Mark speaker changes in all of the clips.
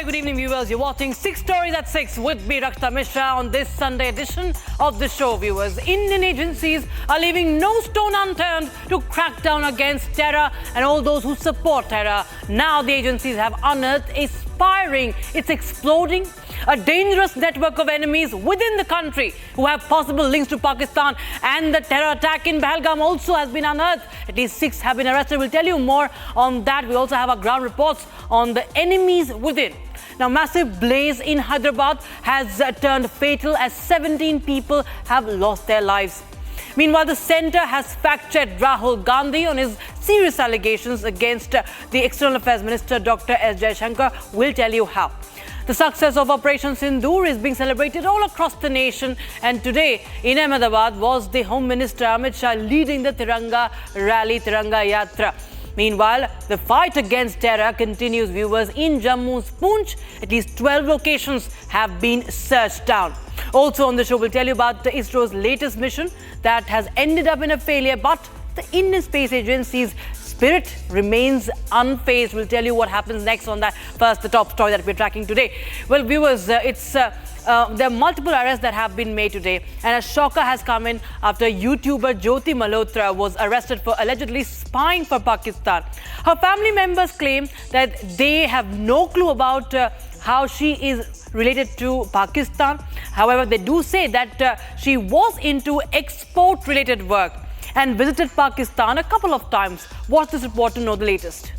Speaker 1: very good evening, viewers. You're watching 6 Stories at 6 with me, Rakta Mishra, on this Sunday edition of the show, viewers. Indian agencies are leaving no stone unturned to crack down against terror and all those who support terror. Now the agencies have unearthed a spiraling, it's exploding, a dangerous network of enemies within the country who have possible links to Pakistan, and the terror attack in Pahalgam also has been unearthed. At least 6 have been arrested. We'll tell you more on that. We also have our ground reports on the enemies within. Now, massive blaze in Hyderabad has turned fatal as 17 people have lost their lives. Meanwhile, the centre has fact-checked Rahul Gandhi on his serious allegations against the External Affairs Minister Dr. S. Jaishankar. We'll tell you how. The success of Operation Sindoor is being celebrated all across the nation, and today in Ahmedabad was the Home Minister Amit Shah leading the Tiranga rally, Tiranga Yatra. Meanwhile, the fight against terror continues, viewers. In Jammu's Poonch, at least 12 locations have been searched down. Also on the show, we'll tell you about ISRO's latest mission that has ended up in a failure, but the Indian Space Agency's spirit remains unfazed. We'll tell you what happens next on that. First, the top story that we're tracking today. Well, viewers, there are multiple arrests that have been made today, and a shocker has come in after YouTuber Jyoti Malhotra was arrested for allegedly spying for Pakistan. Her family members claim that they have no clue about how she is related to Pakistan. However, they do say that she was into export-related work and visited Pakistan a couple of times. Watch this report to know the latest.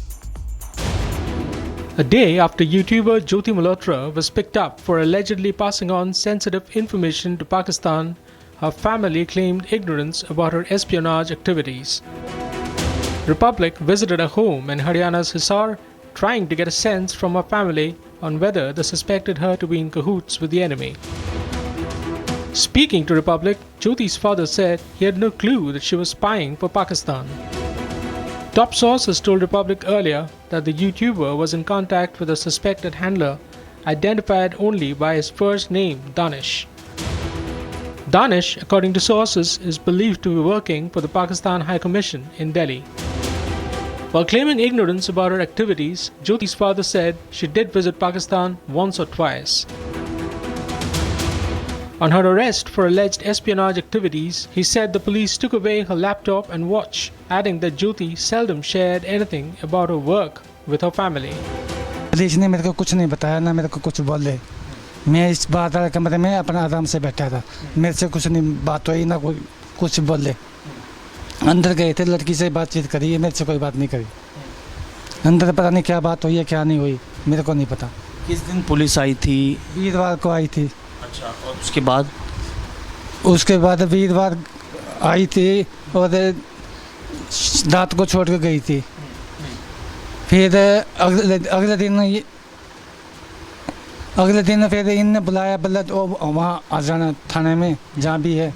Speaker 2: A day after YouTuber Jyoti Malhotra was picked up for allegedly passing on sensitive information to Pakistan, her family claimed ignorance about her espionage activities. Republic visited a home in Haryana's Hisar, trying to get a sense from her family on whether they suspected her to be in cahoots with the enemy. Speaking to Republic, Jyoti's father said he had no clue that she was spying for Pakistan. Top sources told Republic earlier that the YouTuber was in contact with a suspected handler, identified only by his first name, Danish. Danish, according to sources, is believed to be working for the Pakistan High Commission in Delhi. While claiming ignorance about her activities, Jyoti's father said she did visit Pakistan once or twice. On her arrest for alleged espionage activities, he said the police took away her laptop and watch, adding that Jyoti seldom shared anything about her work with her family.
Speaker 3: Police ने मेरे को कुछ नहीं बताया, ना मेरे को कुछ बोले. मैं इस बात वाले कमरे में अपना आराम से बैठा था. मेरे से कुछ नहीं बात हुई, ना कोई कुछ बोले. अंदर गए थे, लड़की से बातचीत करी, मेरे से कोई बात नहीं करी. अंदर पता नहीं क्या बात हुई है क्या नहीं हुई, मेरे को नहीं पता.
Speaker 4: किस दिन पुलिस आई थी?
Speaker 3: वीरवार को आई थी.
Speaker 4: अच्छा, और उसके बाद वीरवार आई थी और रात को छोड़ के गई थी. फिर अगले दिन फिर इनने बुलाया, बोला वहाँ आ जाना थाने में जहाँ भी है.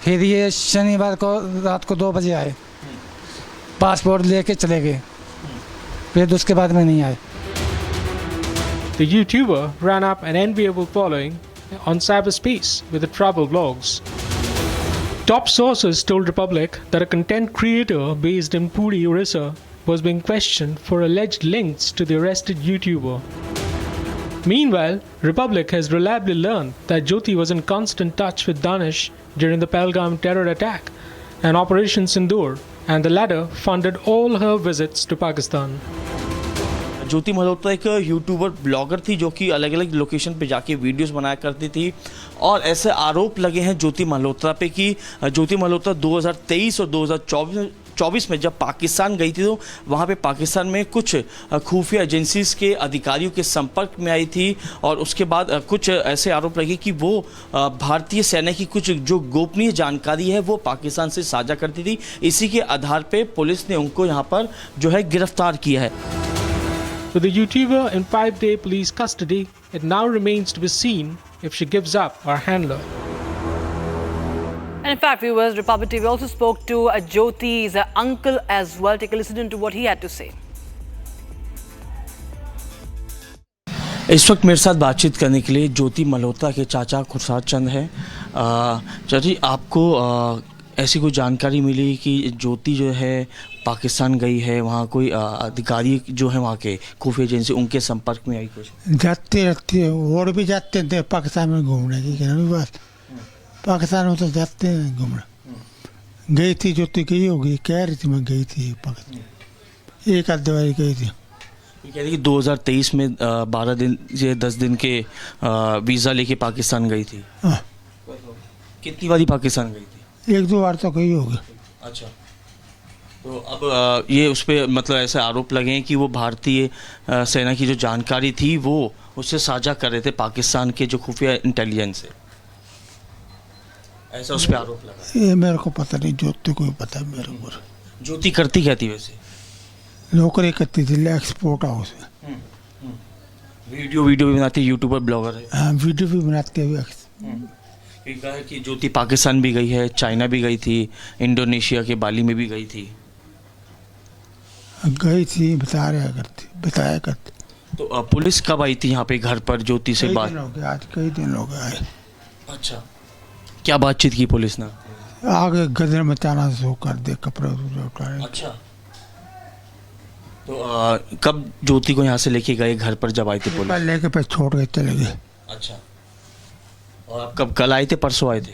Speaker 4: फिर ये शनिवार को रात को 2 बजे आए, पासपोर्ट लेके चले गए. फिर उसके बाद में नहीं आए.
Speaker 2: The YouTuber ran up an enviable following on cyberspace with the travel vlogs. Top sources told Republic that a content creator based in Puri, Orissa, was being questioned for alleged links to the arrested YouTuber. Meanwhile, Republic has reliably learned that Jyoti was in constant touch with Danish during the Pahalgam terror attack and Operation Sindoor, and the latter funded all her visits to Pakistan.
Speaker 4: ज्योति मल्होत्रा एक YouTuber blogger थी जो कि अलग अलग location पे जाके videos बनाया करती थी, और ऐसे आरोप लगे हैं ज्योति मल्होत्रा पे कि ज्योति मल्होत्रा 2023 और 2024 में जब पाकिस्तान गई थी तो वहाँ पे पाकिस्तान में कुछ खुफिया एजेंसीज के अधिकारियों के संपर्क में आई थी, और उसके बाद कुछ ऐसे आरोप लगे कि वो भारतीय सेना की कुछ जो गोपनीय जानकारी है वो पाकिस्तान से साझा करती थी. इसी के आधार पर पुलिस ने उनको यहाँ पर जो है गिरफ्तार किया है.
Speaker 2: With the YouTuber in 5-day police custody, it now remains to be seen if she gives up her handler.
Speaker 1: And in fact, viewers, Republic TV also spoke to Jyoti's uncle as well. Take a listen to what he had to say.
Speaker 4: इस वक्त मेरे साथ बातचीत करने के लिए ज्योति मल्होत्रा के चाचा खुर्शाद चंद हैं. चाची, आपको ऐसी कोई जानकारी मिली कि ज्योति जो है पाकिस्तान गई है, वहाँ कोई अधिकारी जो है वहाँ के खुफिया एजेंसी उनके संपर्क में आई कुछ?
Speaker 5: जाते रहते हैं और भी जाते थे पाकिस्तान में घूमने की कहना भी बात। पाकिस्तान में तो जाते हैं घूमने। गई थी ज्योति, गई होगी, कह रही थी मैं गई थी पाकिस्तान, एक आध बार गई थी।
Speaker 4: ये कह रही कि 2023 में 12 दिन या 10 दिन के वीज़ा लेके पाकिस्तान गई थी।
Speaker 5: हाँ,
Speaker 4: कितनी बारी पाकिस्तान गई थी?
Speaker 5: एक दो बार तो गई होगी।
Speaker 4: अच्छा, तो अब ये उस पर मतलब ऐसे आरोप लगे हैं कि वो भारतीय सेना की जो जानकारी थी वो उससे साझा कर रहे थे पाकिस्तान के जो खुफिया इंटेलिजेंस है, ऐसा उस पर आरोप लगा।
Speaker 5: ये मेरे को पता नहीं, ज्योति को पता है मेरे को।
Speaker 4: ज्योति करती क्या थी वैसे?
Speaker 5: नौकरी करती थी एक्सपोर्ट हाउस में।
Speaker 4: वीडियो भी बनाती, यूट्यूबर ब्लॉगर है।
Speaker 5: हाँ, वीडियो भी बनाते हुए।
Speaker 4: ये कहा है कि ज्योति पाकिस्तान भी गई है, चाइना भी गई थी, इंडोनेशिया के बाली में भी गई थी।
Speaker 5: गई थी, बताया करती।
Speaker 4: तो पुलिस कब आई थी यहाँ पे घर पर ज्योति से बात?
Speaker 5: आज कई दिन हो गए आए।
Speaker 4: अच्छा, क्या बातचीत की पुलिस ने?
Speaker 5: आगे गदर मचाना शुरू कर दे, कपड़े उठाए।
Speaker 4: अच्छा, तो कब ज्योति को यहाँ से लेके गए घर पर जब आई थी पुलिस?
Speaker 5: लेके पे छोड़ के चले गए।
Speaker 4: अच्छा, और आप कब, कल आए थे परसों आए थे?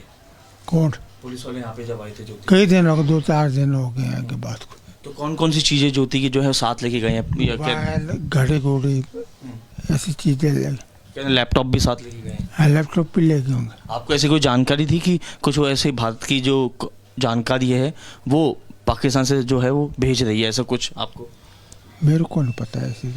Speaker 5: कौन?
Speaker 4: पुलिस वाले यहाँ पे जब आए थे ज्योति?
Speaker 5: कई दिन हो गए, 2-4 दिन हो गए हैं के बाद को।
Speaker 4: तो कौन कौन सी चीज़ें ज्योति की जो है साथ लेके गए हैं?
Speaker 5: घड़ी घोड़ी ऐसी चीजें ले।
Speaker 4: लैपटॉप भी साथ लेके गए हैं?
Speaker 5: हाँ, लैपटॉप भी लेके होंगे।
Speaker 4: आपको ऐसी कोई जानकारी थी कि कुछ वो ऐसे भारत की जो जानकारी है वो पाकिस्तान से जो है वो भेज रही है, ऐसा कुछ आपको?
Speaker 5: मेरे को नहीं पता है ऐसी।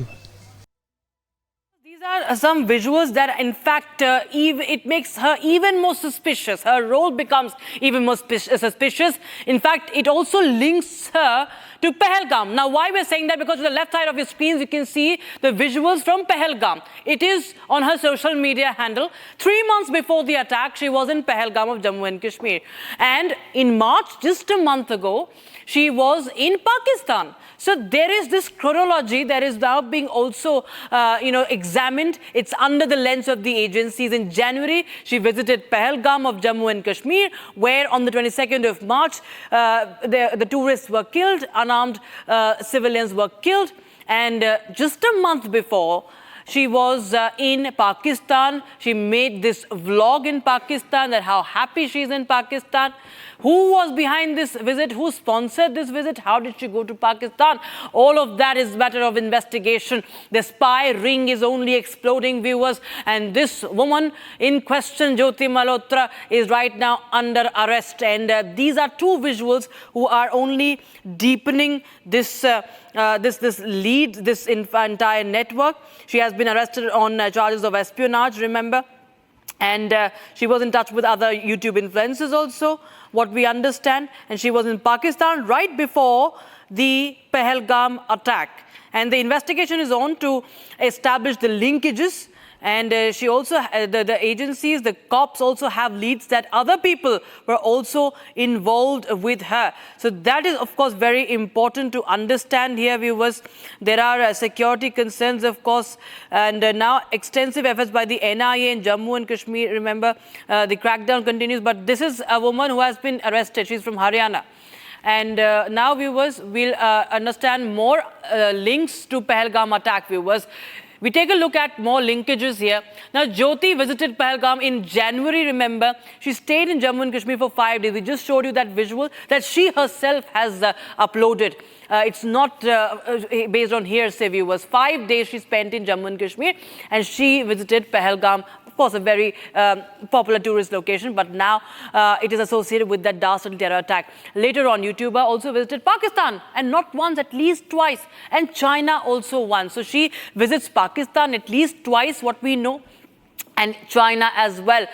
Speaker 1: These are some visuals that, in fact, it makes her even more suspicious. Her role becomes even more suspicious. In fact, it also links her to Pahalgam. Now, why we're saying that? Because on the left side of your screens, you can see the visuals from Pahalgam. It is on her social media handle. 3 months before the attack, she was in Pahalgam of Jammu and Kashmir. And in March, just a month ago, she was in Pakistan. So there is this chronology that is now being also, examined. It's under the lens of the agencies. In January, she visited Pahalgam of Jammu and Kashmir, where on the 22nd of March, the tourists were killed, unarmed civilians were killed. And just a month before, she was in Pakistan. She made this vlog in Pakistan, that how happy she is in Pakistan. Who was behind this visit? Who sponsored this visit? How did she go to Pakistan? All of that is matter of investigation. The spy ring is only exploding, viewers. And this woman in question, Jyoti Malhotra, is right now under arrest. And these are two visuals who are only deepening this lead, this entire network. She has been arrested on charges of espionage, remember? And she was in touch with other YouTube influencers also, what we understand. And she was in Pakistan right before the Pahalgam attack. And the investigation is on to establish the linkages. And she also, the agencies, the cops also have leads that other people were also involved with her. So that is, of course, very important to understand here, viewers. There are security concerns, of course, and now extensive efforts by the NIA in Jammu and Kashmir. Remember, the crackdown continues, but this is a woman who has been arrested. She's from Haryana. And now, viewers, we'll understand more links to Pahalgam attack, viewers. We take a look at more linkages here. Now, Jyoti visited Pahalgam in January, remember. She stayed in Jammu and Kashmir for 5 days. We just showed you that visual that she herself has uploaded. It's not based on hearsay, viewers. 5 days she spent in Jammu and Kashmir, and she visited Pahalgam. Of course, a very popular tourist location, but now it is associated with that dastardly terror attack. Later on, YouTuber also visited Pakistan, and not once, at least twice, and China also once. So she visits Pakistan at least twice, what we know, and China as well.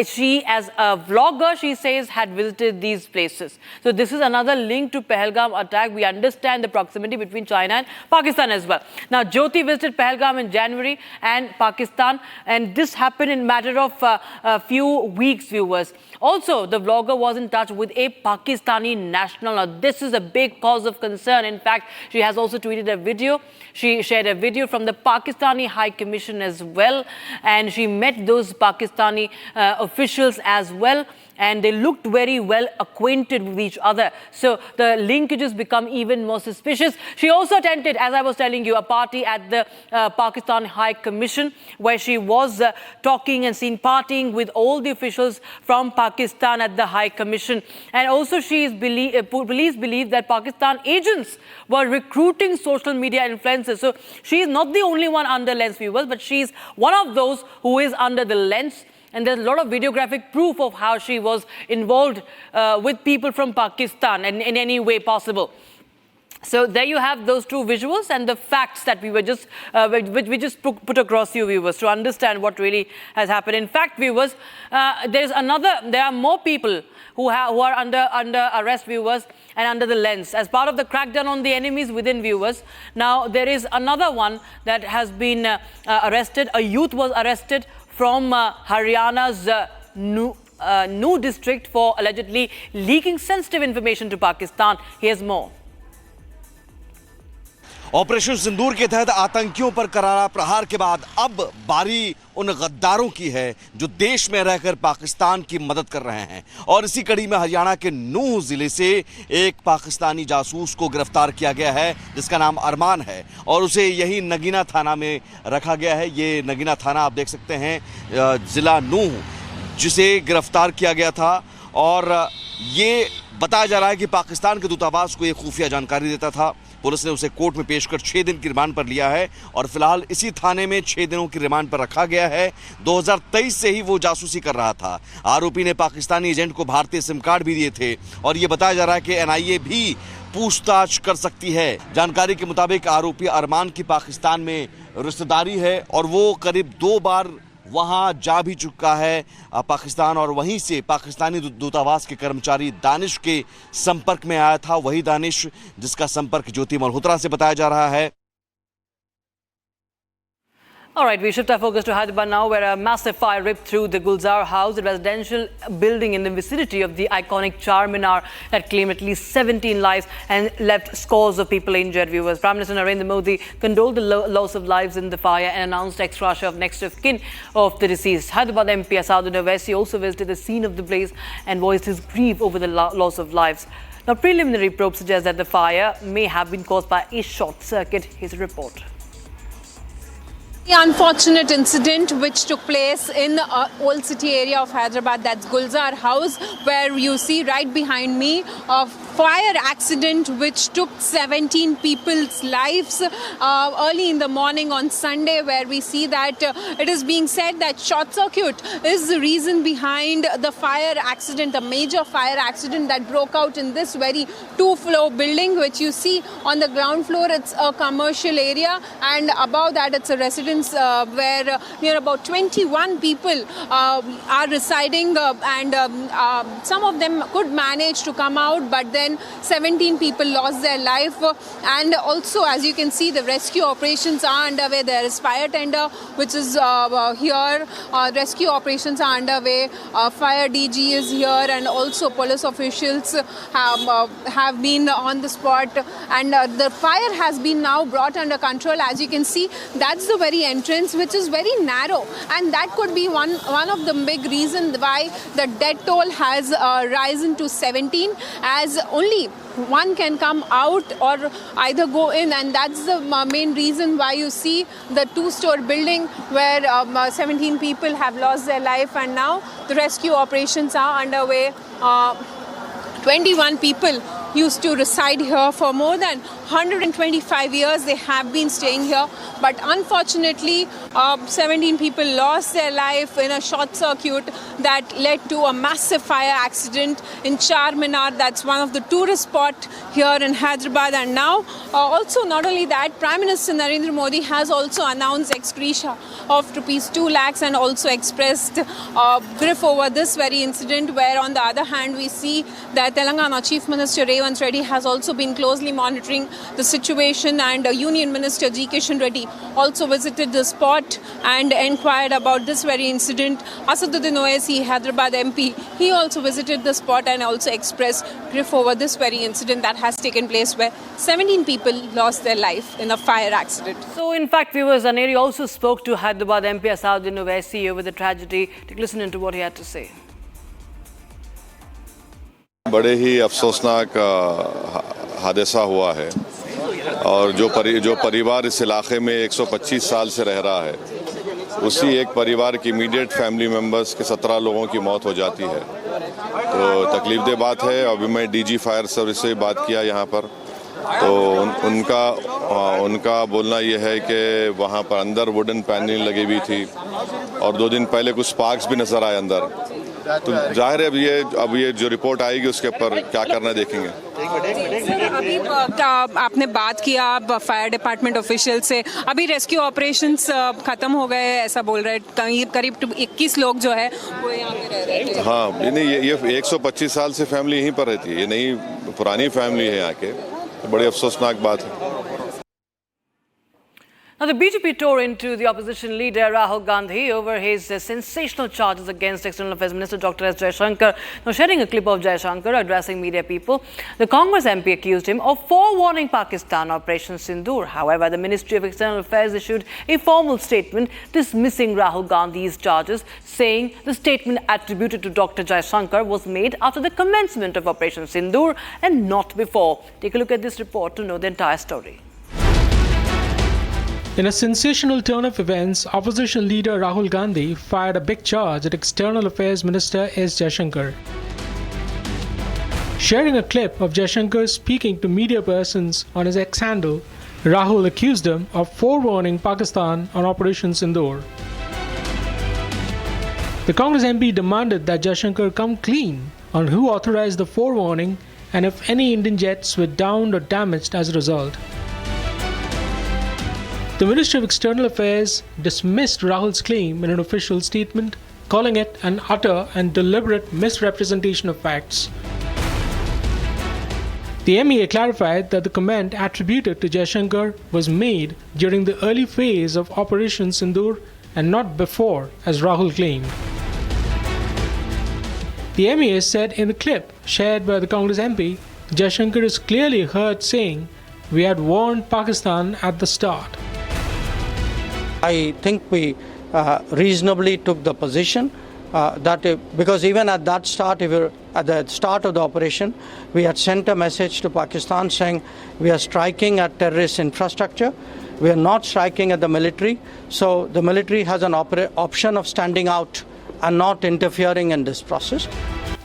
Speaker 1: She, as a vlogger, she says, had visited these places. So this is another link to Pahalgam attack. We understand the proximity between China and Pakistan as well. Now, Jyoti visited Pahalgam in January and Pakistan, and this happened in a matter of a few weeks, viewers. Also, the vlogger was in touch with a Pakistani national. Now, this is a big cause of concern. In fact, she has also tweeted a video. She shared a video from the Pakistani High Commission as well, and she met those Pakistani officials as well. and they looked very well acquainted with each other. So the linkages become even more suspicious. She also attended, as I was telling you, a party at the Pakistan High Commission, where she was talking and seen partying with all the officials from Pakistan at the High Commission. And also police believe that Pakistan agents were recruiting social media influencers. So she is not the only one under lens, viewers, but she's one of those who is under the lens. And there's a lot of videographic proof of how she was involved with people from Pakistan in any way possible. So there you have those two visuals and the facts that we were just put across you, viewers, to understand what really has happened. In fact, viewers, there are more people who are under arrest, viewers, and under the lens as part of the crackdown on the enemies within, viewers. Now there is another one that has been arrested. A youth was arrested from Haryana's New district for allegedly leaking sensitive information to Pakistan. Here's more.
Speaker 6: Operation Sindoor के तहत आतंकियों पर करारा प्रहार के बाद अब बारी उन गद्दारों की है जो देश में रहकर पाकिस्तान की मदद कर रहे हैं। और इसी कड़ी में हरियाणा के नूह जिले से एक पाकिस्तानी जासूस को गिरफ्तार किया गया है, जिसका नाम अरमान है, और उसे यही नगीना थाना में रखा गया है। ये नगीना थाना आप देख सकते हैं, जिला नूह, जिसे गिरफ्तार किया गया था। और ये बताया जा रहा है कि पाकिस्तान के दूतावास को ये खुफिया जानकारी देता था। पुलिस ने उसे कोर्ट में पेश कर 6 दिन की रिमांड पर लिया है और फिलहाल इसी थाने में 6 दिनों की रिमांड पर रखा गया है। 2023 से ही वो जासूसी कर रहा था। आरोपी ने पाकिस्तानी एजेंट को भारतीय सिम कार्ड भी दिए थे और ये बताया जा रहा है कि एनआईए भी पूछताछ कर सकती है। जानकारी के मुताबिक आरोपी अरमान की पाकिस्तान में रिश्तेदारी है और वो करीब 2 बार वहां जा भी चुका है पाकिस्तान, और वहीं से पाकिस्तानी दूतावास के कर्मचारी दानिश के संपर्क में आया था। वही दानिश जिसका संपर्क ज्योति मल्होत्रा से बताया जा रहा है।
Speaker 1: All right, we shift our focus to Hyderabad now, where a massive fire ripped through the Gulzar House, a residential building in the vicinity of the iconic Charminar that claimed at least 17 lives and left scores of people injured, viewers. Prime Minister Narendra Modi condoled the loss of lives in the fire and announced extra of next of kin of the deceased. Hyderabad MP Asauddin Owaisi also visited the scene of the blaze and voiced his grief over the loss of lives. Now, preliminary probe suggests that the fire may have been caused by a short circuit. Here's a report.
Speaker 7: The unfortunate incident which took place in the old city area of Hyderabad, that's Gulzar House, where you see right behind me a fire accident which took 17 people's lives early in the morning on Sunday, where we see that it is being said that short circuit is the reason behind the fire accident, the major fire accident that broke out in this very 2-floor building, which you see on the ground floor. It's a commercial area, and above that it's a residence where near about 21 people are residing, and some of them could manage to come out, but then 17 people lost their life. And also, as you can see, the rescue operations are underway. There is fire tender which is here. Rescue operations are underway. Fire DG is here, and also police officials have been on the spot, and the fire has been now brought under control. As you can see, that's the very entrance, which is very narrow, and that could be one of the big reasons why the death toll has risen to 17, as only one can come out or either go in, and that's the main reason why you see the 2-story building where 17 people have lost their life, and now the rescue operations are underway. 21 people used to reside here for more than 125 years. They have been staying here, but unfortunately 17 people lost their life in a short circuit that led to a massive fire accident in Charminar. That's one of the tourist spots here in Hyderabad. And now also, not only that, Prime Minister Narendra Modi has also announced ex gratia of ₹2 lakhs and also expressed grief over this very incident, where on the other hand we see that Telangana Chief Minister Revanth Reddy has also been closely monitoring the situation, and Union Minister G. Kishan Reddy also visited the spot and inquired about this very incident. Asauddin Owaisi, Hyderabad MP, he also visited the spot and also expressed grief over this very incident that has taken place, where 17 people lost their life in a fire accident.
Speaker 1: So, in fact, viewers, Aneri also spoke to Hyderabad MP Asauddin Owaisi over the tragedy. Take a listen into what he had to say.
Speaker 8: बड़े ही अफसोसनाक हादसा हुआ है और जो परिवार इस इलाके में 125 साल से रह रहा है, उसी एक परिवार की इमीडिएट फैमिली मेंबर्स के 17 लोगों की मौत हो जाती है। तो तकलीफदेह बात है। अभी मैं डीजी फायर सर्विस से बात किया यहाँ पर, तो उनका बोलना यह है कि वहाँ पर अंदर वुडन पैनल लगी हुई थी और 2 दिन पहले कुछ स्पार्क्स भी नजर आए अंदर। तो जाहिर है अब ये जो रिपोर्ट आएगी उसके ऊपर क्या करना देखेंगे।
Speaker 7: सर, अभी आपने बात किया फायर डिपार्टमेंट ऑफिशियल से, अभी रेस्क्यू ऑपरेशंस खत्म हो गए ऐसा बोल रहे हैं। करीब 21 लोग जो है वो यहाँ पे रह रहे हैं।
Speaker 8: हाँ, नहीं ये 125 साल से फैमिली यहीं पर रहती है, ये नई पुरानी फैमिली है यहाँ के, तो बड़ी अफसोसनाक बात है।
Speaker 1: Now, the BJP tore into the opposition leader Rahul Gandhi over his sensational charges against External Affairs Minister Dr. S. Jaishankar. Now, sharing a clip of Jaishankar addressing media people, the Congress MP accused him of forewarning Pakistan Operation Sindoor. However, the Ministry of External Affairs issued a formal statement dismissing Rahul Gandhi's charges, saying the statement attributed to Dr. Jaishankar was made after the commencement of Operation Sindoor and not before. Take a look at this report to know the entire story.
Speaker 2: In a sensational turn of events, opposition leader Rahul Gandhi fired a big charge at External Affairs Minister S. Jaishankar. Sharing a clip of Jaishankar speaking to media persons on his X handle, Rahul accused him of forewarning Pakistan on Operation Sindoor. The Congress MP demanded that Jaishankar come clean on who authorized the forewarning and if any Indian jets were downed or damaged as a result. The Ministry of External Affairs dismissed Rahul's claim in an official statement, calling it an utter and deliberate misrepresentation of facts. The MEA clarified that the comment attributed to Jaishankar was made during the early phase of Operation Sindoor and not before, as Rahul claimed. The MEA said in the clip shared by the Congress MP, Jaishankar is clearly heard saying, "We had warned Pakistan at the start."
Speaker 9: I think we reasonably took the position because even at that start, at the start of the operation, we had sent a message to Pakistan saying we are striking at terrorist infrastructure, we are not striking at the military, so the military has an option of standing out and not interfering in this process.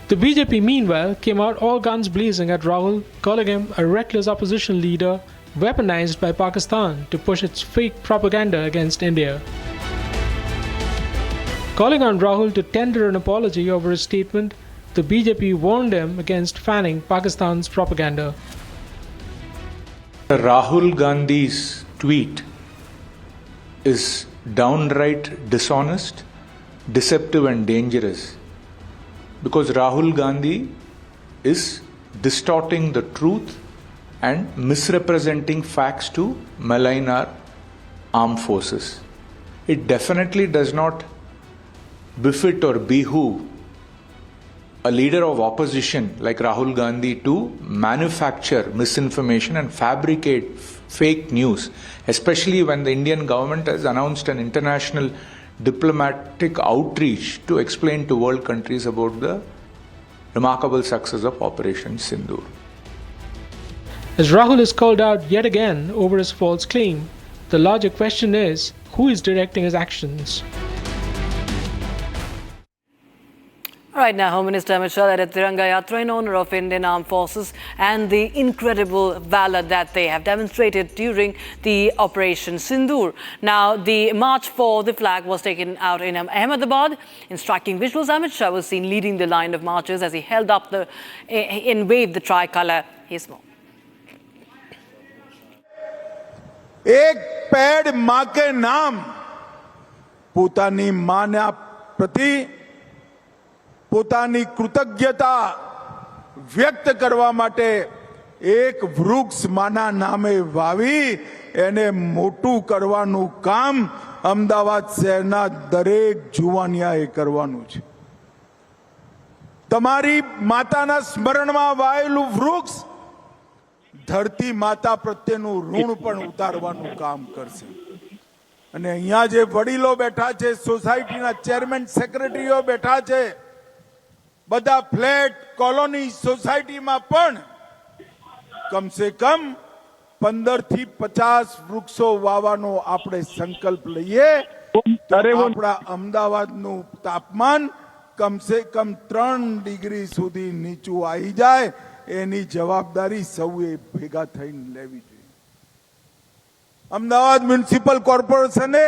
Speaker 2: The BJP meanwhile came out all guns blazing at Rahul, calling him a reckless opposition leader weaponized by Pakistan to push its fake propaganda against India. Calling on Rahul to tender an apology over his statement, the BJP warned him against fanning Pakistan's propaganda.
Speaker 10: Rahul Gandhi's tweet is downright dishonest, deceptive and dangerous because Rahul Gandhi is distorting the truth and misrepresenting facts to malign our armed forces. It definitely does not befit or behoove a leader of opposition like Rahul Gandhi to manufacture misinformation and fabricate fake news, especially when the Indian government has announced an international diplomatic outreach to explain to world countries about the remarkable success of Operation Sindoor.
Speaker 2: As Rahul is called out yet again over his false claim, the larger question is, who is directing his actions?
Speaker 1: All right, now Home Minister Amit Shah led a Tiranga Yatra in honor of Indian Armed Forces and the incredible valor that they have demonstrated during the Operation Sindoor. Now, the march for the flag was taken out in Ahmedabad. In striking visuals, Amit Shah was seen leading the line of marchers as he held up and waved the tricolour. Here's more.
Speaker 11: एक पेड़ मां के नाम પોતાની માના પ્રતિ પોતાની કૃતજ્ઞતા વ્યક્ત કરવા માટે એક વૃક્ષ માના નામે વાવી એને મોટું કરવાનું કામ અમદાવાદ શહેરના દરેક જુવાનિયાએ કરવાનું છે. તમારી માતાના સ્મરણમાં વાયેલું વૃક્ષ ધરતી માતા પ્રત્યેનું ઋણ પણ ઉતારવાનું કામ કરશે. અને અહીંયા જે વડીલો બેઠા છે, સોસાયટીના ચેરમેન સેક્રેટરીઓ બેઠા છે, બધા ફ્લેટ કોલોની સોસાયટીમાં પણ કમસે કમ 15 થી 50 વૃક્ષો વાવવાનો આપણે સંકલ્પ લઈએ તો આપણા અમદાવાદનું તાપમાન કમસે કમ 3 ડિગ્રી સુધી નીચું આવી જાય એની જવાબદારી સૌએ ભેગા થઈને લેવી જોઈએ. અમદાવાદ મ્યુનિસિપલ કોર્પોરેશને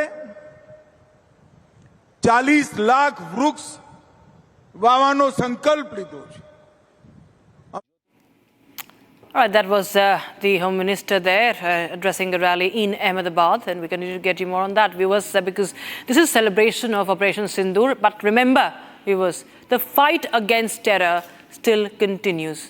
Speaker 11: 40 લાખ વૃક્ષ વાવવાનો સંકલ્પ લીધો છે.
Speaker 1: All right, that was the Home Minister there addressing a rally in Ahmedabad, and we continue to get you more on that, viewers, because this is celebration of Operation Sindoor. But remember, viewers, the fight against terror still continues.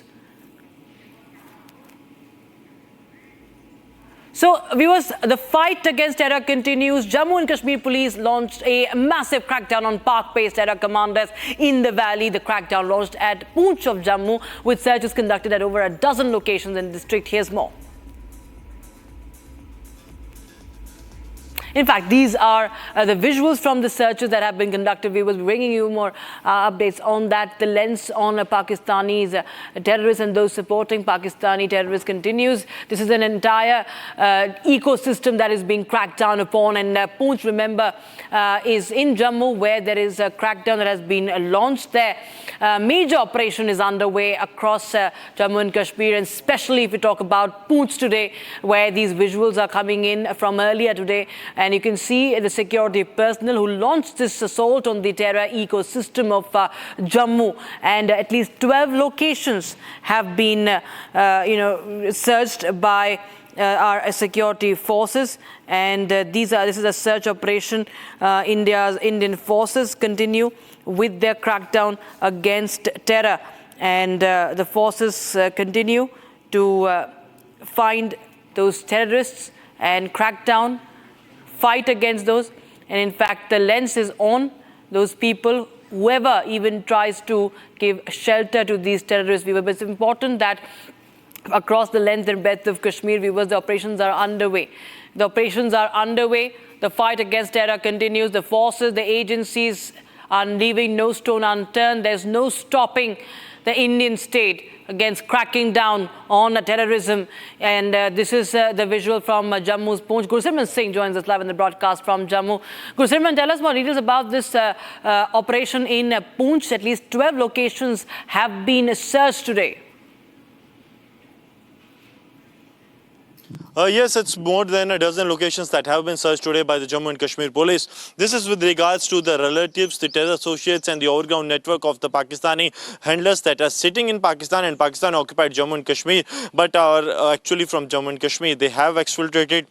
Speaker 1: So, viewers, the fight against terror continues. Jammu and Kashmir police launched a massive crackdown on Pak-based terror commanders in the valley. The crackdown launched at Poonch of Jammu, with searches conducted at over a dozen locations in the district. Here's more. In fact, these are the visuals from the searches that have been conducted. We will be bringing you more updates on that. The lens on Pakistani's terrorists and those supporting Pakistani terrorists continues. This is an entire ecosystem that is being cracked down upon. And Poonch, remember, is in Jammu, where there is a crackdown that has been launched there. Major operation is underway across Jammu and Kashmir, and especially if we talk about Poonch today, where these visuals are coming in from earlier today. And you can see the security personnel who launched this assault on the terror ecosystem of Jammu. And at least 12 locations have been, searched by our security forces. And this is a search operation. Indian forces continue with their crackdown against terror. And the forces continue to find those terrorists and crack down, fight against those. And in fact, the lens is on those people, whoever even tries to give shelter to these terrorists. But it's important that across the length and breadth of Kashmir, viewers, the operations are underway. The operations are underway. The fight against terror continues. The forces, the agencies are leaving no stone unturned. There's no stopping the Indian state against cracking down on terrorism. And this is the visual from Jammu's Poonch. Gursimran Singh joins us live in the broadcast from Jammu. Gursimran, tell us more details about this operation in Poonch. At least 12 locations have been searched today.
Speaker 12: Yes, it's more than a dozen locations that have been searched today by the Jammu and Kashmir police. This is with regards to the relatives, the terror associates and the overground network of the Pakistani handlers that are sitting in Pakistan and Pakistan-occupied Jammu and Kashmir, but are actually from Jammu and Kashmir. They have exfiltrated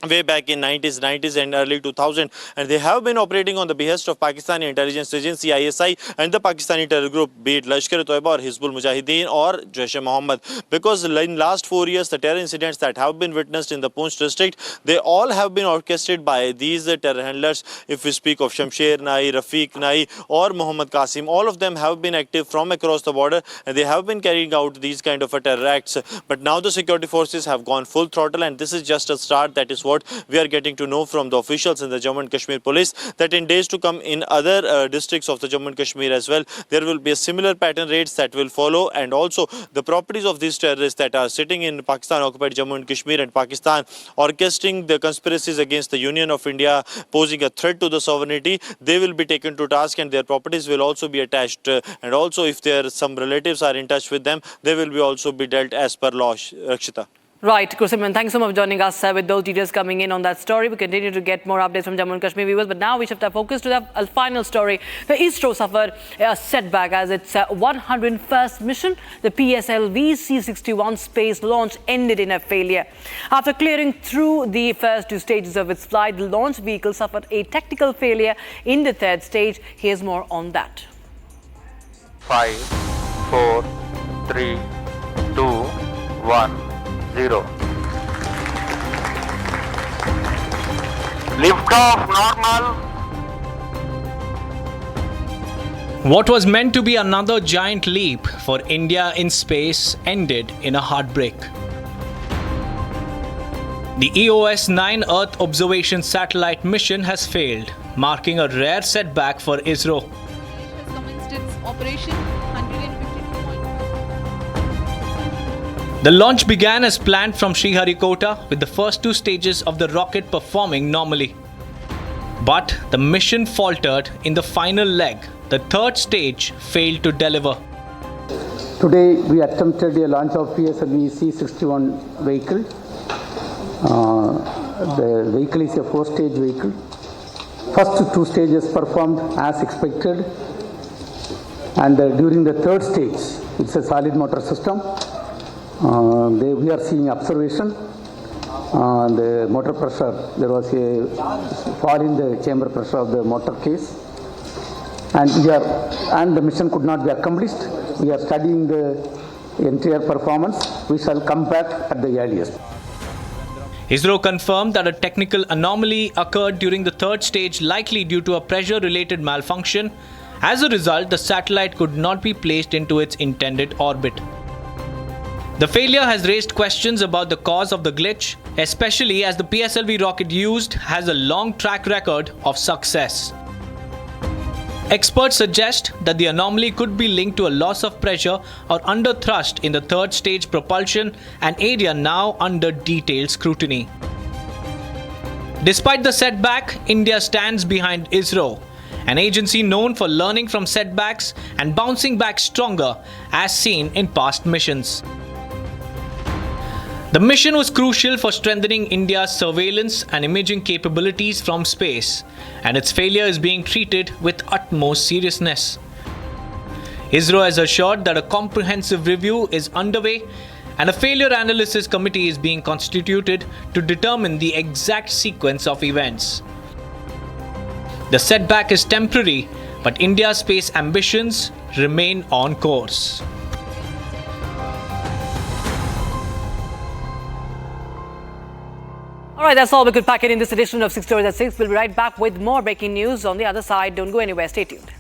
Speaker 12: way back in 90s and early 2000, and they have been operating on the behest of Pakistani intelligence agency ISI and the Pakistani terror group, be it Lashkar-e-Toiba or Hizbul Mujahideen or Jaish-e-Mohammed. Because in last 4 years, the terror incidents that have been witnessed in the Poonch district, they all have been orchestrated by these terror handlers. If we speak of Shamsher Nai, Rafiq Nai or Muhammad Qasim, all of them have been active from across the border, and they have been carrying out these kind of terror acts. But now the security forces have gone full throttle, and this is just a start. That is what we are getting to know from the officials in the Jammu and Kashmir police, that in days to come in other districts of the Jammu and Kashmir as well, there will be a similar pattern raids that will follow. And also the properties of these terrorists that are sitting in Pakistan occupied Jammu and Kashmir and Pakistan orchestrating the conspiracies against the Union of India, posing a threat to the sovereignty, they will be taken to task, and their properties will also be attached. And also if some relatives are in touch with them, they will be also be dealt as per law. Rakshita.
Speaker 1: Right, Gursimran, thanks so much for joining us with those details coming in on that story. We continue to get more updates from Jammu and Kashmir viewers, but now we shift our focus to the final story. The ISRO suffered a setback as its 101st mission, the PSLV C-61 space launch, ended in a failure. After clearing through the first two stages of its flight, the launch vehicle suffered a technical failure in the third stage. Here's more on that.
Speaker 13: 5, 4, 3, 2, 1. 0. Lift off normal.
Speaker 14: What was meant to be another giant leap for India in space ended in a heartbreak. The EOS-9 Earth observation satellite mission has failed, marking a rare setback for ISRO.
Speaker 7: Commenced its
Speaker 15: operation 152.
Speaker 14: The launch began as planned from Sriharikota, with the first two stages of the rocket performing normally. But the mission faltered in the final leg. The third stage failed to deliver.
Speaker 16: Today we attempted a launch of PSLV C-61 vehicle. The vehicle is a 4-stage vehicle. First two stages performed as expected, and during the third stage, it's a solid motor system. We are seeing observation. The motor pressure, there was a fall in the chamber pressure of the motor case, and the mission could not be accomplished. We are studying the entire performance. We shall come back at the earliest.
Speaker 14: ISRO confirmed that a technical anomaly occurred during the third stage, likely due to a pressure-related malfunction. As a result, the satellite could not be placed into its intended orbit. The failure has raised questions about the cause of the glitch, especially as the PSLV rocket used has a long track record of success. Experts suggest that the anomaly could be linked to a loss of pressure or under thrust in the third stage propulsion, an area now under detailed scrutiny. Despite the setback, India stands behind ISRO, an agency known for learning from setbacks and bouncing back stronger, as seen in past missions. The mission was crucial for strengthening India's surveillance and imaging capabilities from space, and its failure is being treated with utmost seriousness. ISRO has assured that a comprehensive review is underway and a failure analysis committee is being constituted to determine the exact sequence of events. The setback is temporary, but India's space ambitions remain on course.
Speaker 1: All right, that's all we could pack in this edition of 6 Stories at 6. We'll be right back with more breaking news on the other side. Don't go anywhere. Stay tuned.